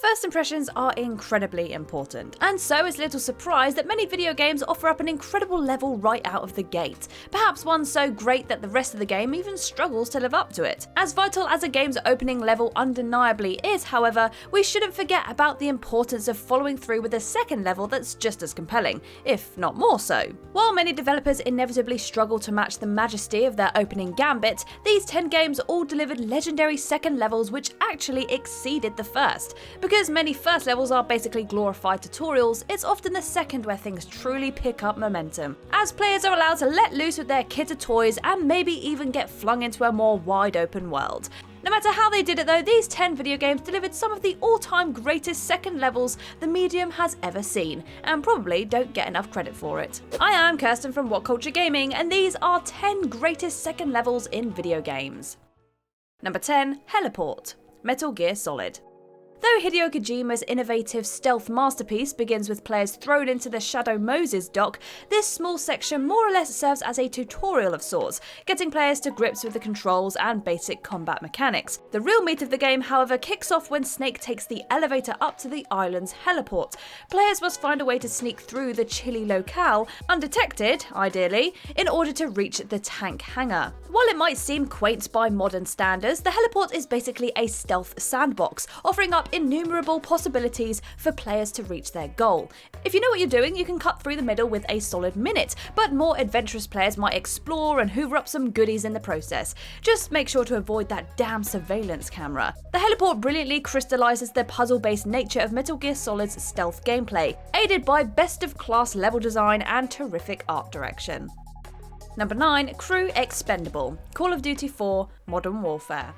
First impressions are incredibly important, and so it's little surprise that many video games offer up an incredible level right out of the gate, perhaps one so great that the rest of the game even struggles to live up to it. As vital as a game's opening level undeniably is, however, we shouldn't forget about the importance of following through with a second level that's just as compelling, if not more so. While many developers inevitably struggle to match the majesty of their opening gambit, these 10 games all delivered legendary second levels which actually exceeded the first. Because many first levels are basically glorified tutorials, it's often the second where things truly pick up momentum, as players are allowed to let loose with their kit of toys and maybe even get flung into a more wide open world. No matter how they did it though, these 10 video games delivered some of the all-time greatest second levels the medium has ever seen, and probably don't get enough credit for it. I am Kirsten from WhatCulture Gaming, and these are 10 greatest second levels in video games. Number 10. HELIPORT, Metal Gear Solid. Though Hideo Kojima's innovative stealth masterpiece begins with players thrown into the Shadow Moses dock, this small section more or less serves as a tutorial of sorts, getting players to grips with the controls and basic combat mechanics. The real meat of the game, however, kicks off when Snake takes the elevator up to the island's heliport. Players must find a way to sneak through the chilly locale, undetected, ideally, in order to reach the tank hangar. While it might seem quaint by modern standards, the heliport is basically a stealth sandbox, offering up innumerable possibilities for players to reach their goal. If you know what you're doing, you can cut through the middle with a solid minute, but more adventurous players might explore and hoover up some goodies in the process. Just make sure to avoid that damn surveillance camera. The heliport brilliantly crystallizes the puzzle-based nature of Metal Gear Solid's stealth gameplay, aided by best-of-class level design and terrific art direction. Number 9. Crew Expendable, Call of Duty 4 Modern Warfare.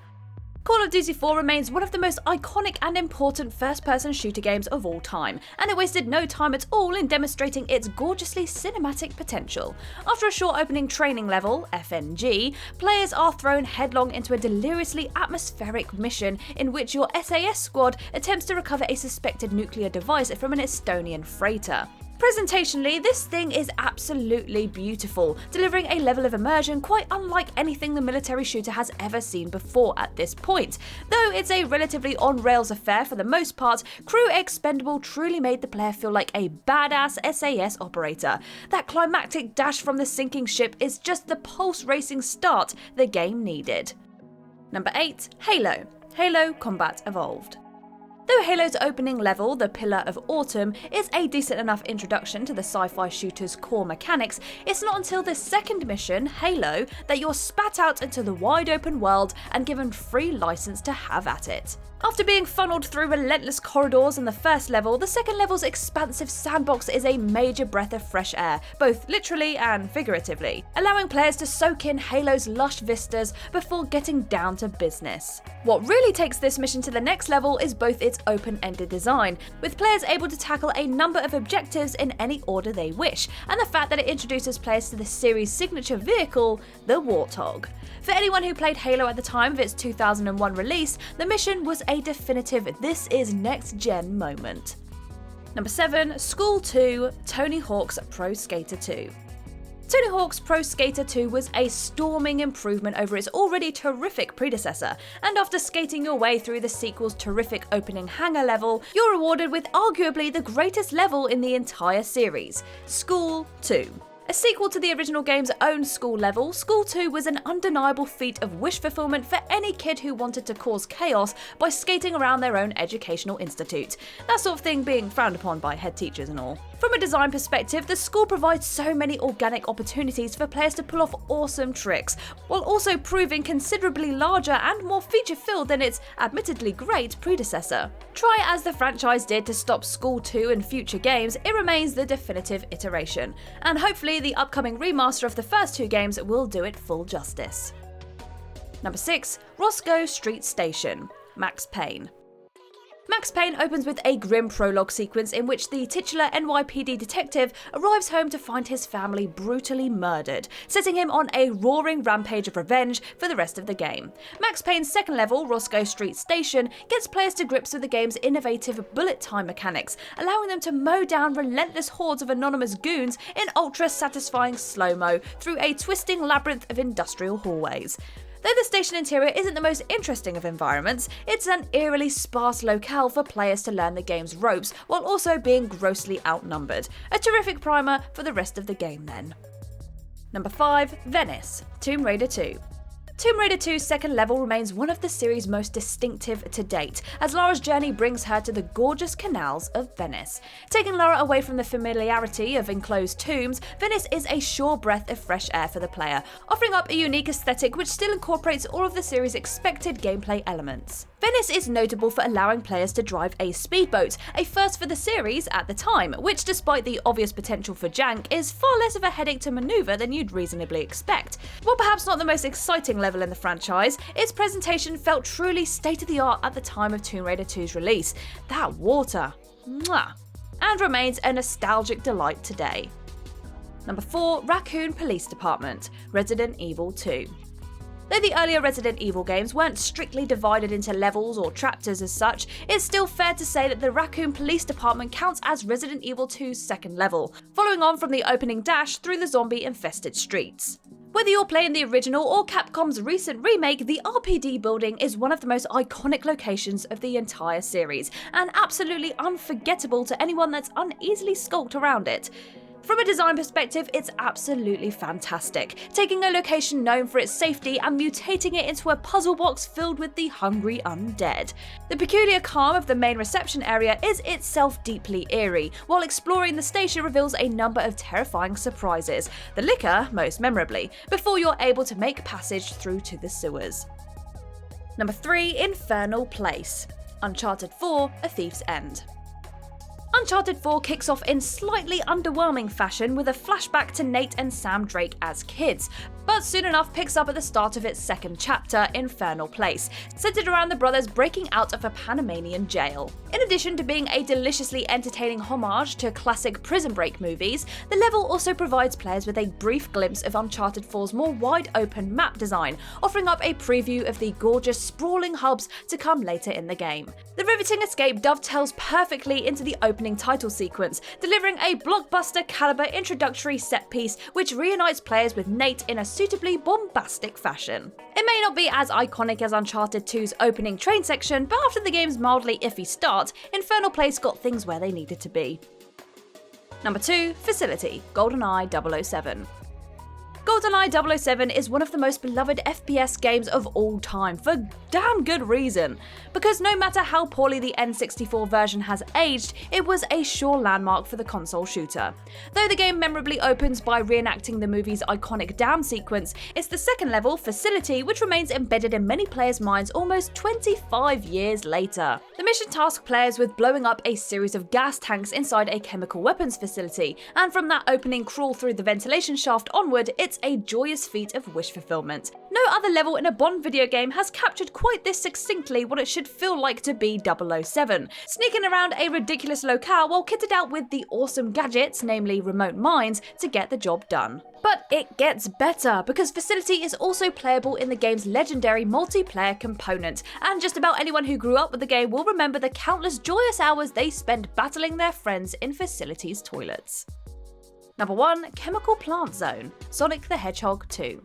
Call of Duty 4 remains one of the most iconic and important first-person shooter games of all time, and it wasted no time at all in demonstrating its gorgeously cinematic potential. After a short opening training level, FNG, players are thrown headlong into a deliriously atmospheric mission in which your SAS squad attempts to recover a suspected nuclear device from an Estonian freighter. Presentationally, this thing is absolutely beautiful, delivering a level of immersion quite unlike anything the military shooter has ever seen before at this point. Though it's a relatively on-rails affair for the most part, Crew Expendable truly made the player feel like a badass SAS operator. That climactic dash from the sinking ship is just the pulse-racing start the game needed. Number 8. Halo Combat Evolved. Though Halo's opening level, the Pillar of Autumn, is a decent enough introduction to the sci-fi shooter's core mechanics, it's not until the second mission, Halo, that you're spat out into the wide open world and given free license to have at it. After being funneled through relentless corridors in the first level, the second level's expansive sandbox is a major breath of fresh air, both literally and figuratively, allowing players to soak in Halo's lush vistas before getting down to business. What really takes this mission to the next level is both its open-ended design, with players able to tackle a number of objectives in any order they wish, and the fact that it introduces players to the series' signature vehicle, the Warthog. For anyone who played Halo at the time of its 2001 release, the mission was a definitive "this is next-gen" moment. Number 7. School 2 Tony Hawk's Pro Skater 2. Tony Hawk's Pro Skater 2 was a storming improvement over its already terrific predecessor, and after skating your way through the sequel's terrific opening hangar level, you're rewarded with arguably the greatest level in the entire series, School 2. A sequel to the original game's own school level, School 2 was an undeniable feat of wish fulfillment for any kid who wanted to cause chaos by skating around their own educational institute, that sort of thing being frowned upon by head teachers and all. From a design perspective, the school provides so many organic opportunities for players to pull off awesome tricks, while also proving considerably larger and more feature-filled than its admittedly great predecessor. Try as the franchise did to stop School 2 in future games, it remains the definitive iteration, and hopefully the upcoming remaster of the first two games will do it full justice. Number 6. ROSCOE Street Station, Max Payne. Max Payne opens with a grim prologue sequence in which the titular NYPD detective arrives home to find his family brutally murdered, setting him on a roaring rampage of revenge for the rest of the game. Max Payne's second level, Roscoe Street Station, gets players to grips with the game's innovative bullet time mechanics, allowing them to mow down relentless hordes of anonymous goons in ultra-satisfying slow-mo through a twisting labyrinth of industrial hallways. Though the station interior isn't the most interesting of environments, it's an eerily sparse locale for players to learn the game's ropes while also being grossly outnumbered. A terrific primer for the rest of the game then. Number 5. Venice, Tomb Raider 2. Tomb Raider 2's second level remains one of the series' most distinctive to date, as Lara's journey brings her to the gorgeous canals of Venice. Taking Lara away from the familiarity of enclosed tombs, Venice is a sure breath of fresh air for the player, offering up a unique aesthetic which still incorporates all of the series' expected gameplay elements. Venice is notable for allowing players to drive a speedboat, a first for the series at the time, which despite the obvious potential for jank, is far less of a headache to maneuver than you'd reasonably expect. While perhaps not the most exciting level in the franchise, its presentation felt truly state-of-the-art at the time of Tomb Raider 2's release. That water, mwah, and remains a nostalgic delight today. Number 4. Raccoon Police Department, Resident Evil 2. Though the earlier Resident Evil games weren't strictly divided into levels or chapters as such, it's still fair to say that the Raccoon Police Department counts as Resident Evil 2's second level, following on from the opening dash through the zombie-infested streets. Whether you're playing the original or Capcom's recent remake, the RPD building is one of the most iconic locations of the entire series, and absolutely unforgettable to anyone that's uneasily skulked around it. From a design perspective, it's absolutely fantastic, taking a location known for its safety and mutating it into a puzzle box filled with the hungry undead. The peculiar calm of the main reception area is itself deeply eerie, while exploring the station reveals a number of terrifying surprises, the liquor most memorably, before you're able to make passage through to the sewers. Number 3. Infernal Place, Uncharted 4: A Thief's End. Uncharted 4 kicks off in slightly underwhelming fashion with a flashback to Nate and Sam Drake as kids, but soon enough picks up at the start of its second chapter, Infernal Place, centered around the brothers breaking out of a Panamanian jail. In addition to being a deliciously entertaining homage to classic Prison Break movies, the level also provides players with a brief glimpse of Uncharted 4's more wide-open map design, offering up a preview of the gorgeous, sprawling hubs to come later in the game. The riveting escape dovetails perfectly into the opening title sequence, delivering a blockbuster-caliber introductory set-piece which reunites players with Nate in a suitably bombastic fashion. It may not be as iconic as Uncharted 2's opening train section, but after the game's mildly iffy start, Infernal Place got things where they needed to be. Number 2. Facility, GoldenEye 007. GoldenEye 007 is one of the most beloved FPS games of all time, for damn good reason. Because no matter how poorly the N64 version has aged, it was a sure landmark for the console shooter. Though the game memorably opens by reenacting the movie's iconic dam sequence, it's the second level, Facility, which remains embedded in many players' minds almost 25 years later. The mission tasks players with blowing up a series of gas tanks inside a chemical weapons facility, and from that opening crawl through the ventilation shaft onward, it's a joyous feat of wish fulfillment. No other level in a Bond video game has captured quite this succinctly what it should feel like to be 007, sneaking around a ridiculous locale while kitted out with the awesome gadgets, namely remote mines, to get the job done. But it gets better, because Facility is also playable in the game's legendary multiplayer component, and just about anyone who grew up with the game will remember the countless joyous hours they spent battling their friends in Facility's toilets. Number 1. Chemical Plant Zone, Sonic the Hedgehog 2.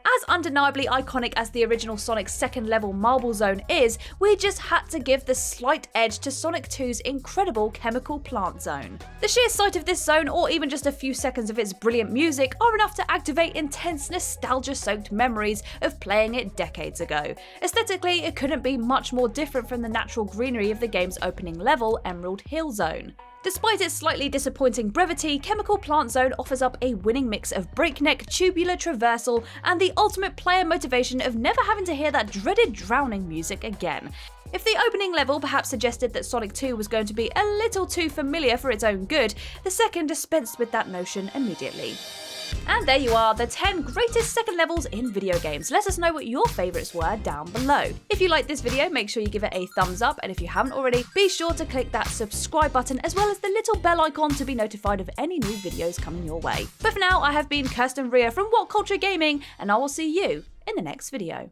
As undeniably iconic as the original Sonic's second level Marble Zone is, we just had to give the slight edge to Sonic 2's incredible Chemical Plant Zone. The sheer sight of this zone, or even just a few seconds of its brilliant music, are enough to activate intense nostalgia-soaked memories of playing it decades ago. Aesthetically, it couldn't be much more different from the natural greenery of the game's opening level, Emerald Hill Zone. Despite its slightly disappointing brevity, Chemical Plant Zone offers up a winning mix of breakneck, tubular traversal, and the ultimate player motivation of never having to hear that dreaded drowning music again. If the opening level perhaps suggested that Sonic 2 was going to be a little too familiar for its own good, the second dispensed with that notion immediately. And there you are, the 10 greatest second levels in video games. Let us know what your favourites were down below. If you liked this video, make sure you give it a thumbs up, and if you haven't already, be sure to click that subscribe button as well as the little bell icon to be notified of any new videos coming your way. But for now, I have been Kirsten Ria from WhatCulture Gaming, and I will see you in the next video.